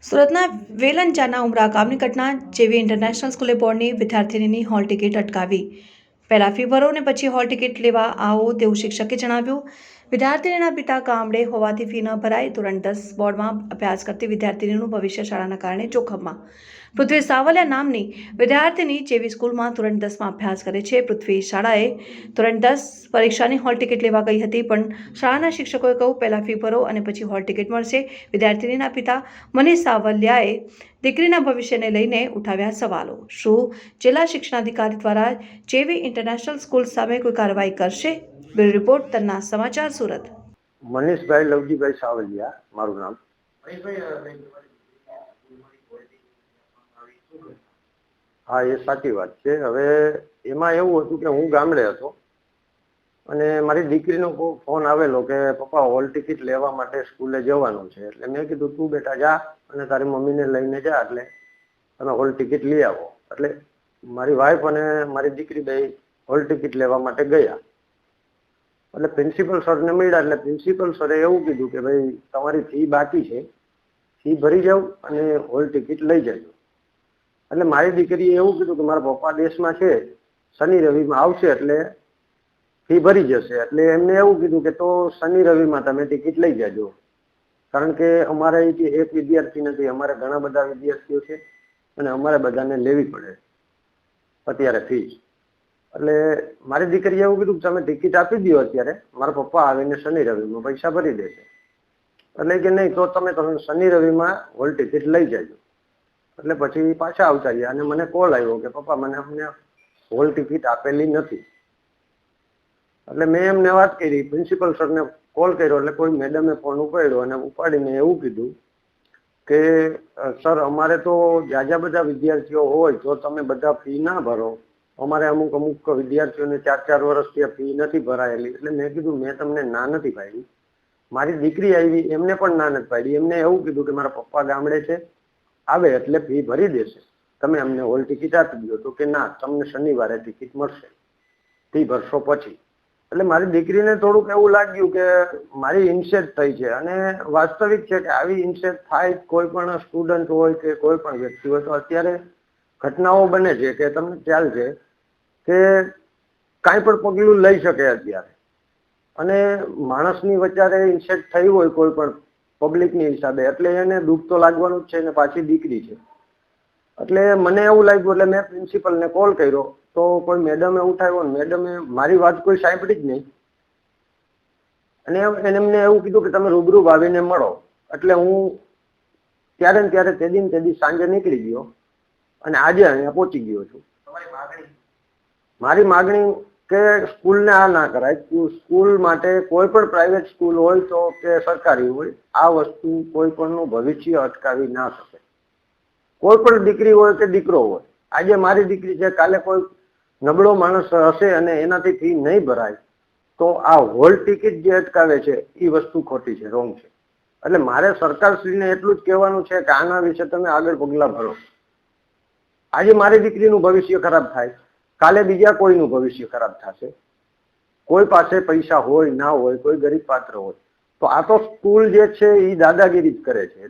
સુરતના વેલંજાના ઉમરા ગામની ઘટના જેવી ઇન્ટરનેશનલ સ્કૂલે બોર્ડની વિદ્યાર્થીનીની હોલ ટિકિટ અટકાવી. પહેલા ફી ભરો અને પછી હોલ ટિકિટ લેવા આવો તેવું શિક્ષકે જણાવ્યું. વિદ્યાર્થીનીના પિતા ગામડે હોવાથી ફી ન ભરાય. ધોરણ 10 બોર્ડમાં અભ્યાસ કરતી વિદ્યાર્થીનીનું ભવિષ્ય શાળાના કારણે જોખમમાં. પૃથ્વી સાવલિયા નામની વિદ્યાર્થીની જેવી સ્કૂલમાં ધોરણ 10માં અભ્યાસ કરે છે. પૃથ્વી શાળાએ ધોરણ 10 પરીક્ષાની હોલ ટિકિટ લેવા ગઈ હતી, પણ શાળાના શિક્ષકોએ કહ્યું પહેલા ફી ભરો અને પછી હોલ ટિકિટ મળશે. વિદ્યાર્થીનીના પિતા મનીષ સાવલિયાએ દીકરીના ભવિષ્યને લઈને ઉઠાવ્યા સવાલો. શું જિલ્લા શિક્ષણાધિકારી દ્વારા જેવી ઇન્ટરનેશનલ સ્કૂલ સામે કોઈ કાર્યવાહી કરશે? બ્યુરો રિપોર્ટ તન્ના સમાચાર સુરત. મનીષભાઈ લવજીભાઈ સાવલિયા મારું નામ. હા, એ સાચી વાત છે. હવે એમાં એવું હતું કે હું ગામડે હતો અને મારી દીકરીનો ફોન આવેલો કે પપ્પા હોલ ટિકિટ લેવા માટે સ્કૂલે જવાનું છે. એટલે મેં કીધું તું બેટા જા અને તારી મમ્મીને લઈને જા, એટલે તમે હોલ ટિકિટ લઈ આવો. એટલે મારી વાઈફ અને મારી દીકરી બે હોલ ટિકિટ લેવા માટે ગયા. એટલે પ્રિન્સિપલ સરને મળ્યા. એટલે પ્રિન્સિપલ સરે એવું કીધું કે ભાઈ તમારી ફી બાકી છે, ફી ભરી જાવ અને હોલ ટિકિટ લઈ જજો. એટલે મારી દીકરીએ એવું કીધું કે મારા પપ્પા દેશમાં છે, શનિ રવિમાં આવશે એટલે ફી ભરી જશે. એટલે એમને એવું કીધું કે તો શનિ રવિમાં તમે ટિકિટ લઈ જજો, કારણ કે અમારે અહીંથી એક વિદ્યાર્થી નથી, અમારે ઘણા બધા વિદ્યાર્થીઓ છે અને અમારે બધાને લેવી પડે અત્યારે ફી. એટલે મારી દીકરીએ એવું કીધું કે તમે ટિકિટ આપી દો અત્યારે, મારા પપ્પા આવીને શનિ રવિમાં પૈસા ભરી દેશે. એટલે કે નહીં, તો તમે શનિ રવિમાં હોલ ટિકિટ લઈ જજો. એટલે પછી પાછા આવતા રહ્યા અને મને કોલ આવ્યો કે પપ્પા અમને હોલ ટિકિટ આપેલી નથી. એટલે મેં એમને વાત કરી, પ્રિન્સિપલ સરને કોલ કર્યો. એટલે કોઈ મેડમે ફોન ઉપાડ્યો અને ઉપાડીને એવું કીધું કે સર અમારે તો જાજા બધા વિદ્યાર્થીઓ હોય તો તમે બધા ફી ના ભરો, અમારે અમુક વિદ્યાર્થીઓને 4-4 વર્ષથી ફી નથી ભરાયેલી. એટલે મેં કીધું મેં તમને ના નથી પાડી. મારી દીકરી આવી એમને પણ ના નથી પાડી. એમને એવું કીધું કે મારા પપ્પા ગામડે છે, આવે એટલે ફી ભરી દેશે, તમે અમને હોલ ટિકિટ આપી દો. તો કે ના, તમને શનિવારે ટિકિટ મળશે, ફી ભરશો પછી. એટલે મારી દીકરીને થોડુંક એવું લાગ્યું કે મારી ઇન્સેટ થઈ છે. અને વાસ્તવિક છે કે આવી ઇન્સેટ થાય કોઈ પણ સ્ટુડન્ટ હોય કે કોઈ પણ વ્યક્તિ હોય તો અત્યારે ઘટનાઓ બને છે કે તમને ખ્યાલ છે કે કાંઈ પણ પગલું લઈ શકે અત્યારે. અને માણસની વચ્ચે ઇન્સેટ થઈ હોય કોઈ પણ પબ્લિકની હિસાબે, એટલે એને દુઃખ તો લાગવાનું જ છે ને પાછી દીકરી છે. એટલે મને એવું લાગ્યું, એટલે મેં પ્રિન્સિપલને કોલ કર્યો તો કોઈ મેડમે ઉઠાવ્યો ને મેડમે મારી વાત કોઈ સાંભળી જ નહીં. અને એમને એવું કીધું કે તમે રૂબરૂ આવીને મળો. એટલે હું ત્યારે ને ત્યારે તે દી સાંજે નીકળી ગયો અને આજે અહીંયા પહોંચી ગયો છું. મારી માગણી કે સ્કૂલને આ ના કરાય. સ્કૂલ માટે કોઈ પણ પ્રાઇવેટ સ્કૂલ હોય તો કે સરકારી હોય, આ વસ્તુ કોઈ પણનું ભવિષ્ય અટકાવી ના શકે. કોઈ પણ દીકરી હોય કે દીકરો હોય, આજે મારી દીકરી છે, કાલે કોઈ નબળો માણસ હશે અને એનાથી ફી નહીં ભરાય તો આ હોલ ટિકિટ જે અટકાવે છે એ વસ્તુ ખોટી છે, રોંગ છે. એટલે મારે સરકારશ્રીને એટલું જ કહેવાનું છે કે આના વિશે તમે આગળ પગલાં ભરો. આજે મારી દીકરીનું ભવિષ્ય ખરાબ થાય, કાલે બીજા કોઈનું ભવિષ્ય ખરાબ થશે. કોઈ પાસે પૈસા હોય ના હોય, કોઈ ગરીબ પાત્ર હોય, તો આ તો સ્કૂલ જે છે એ દાદાગીરી જ કરે છે.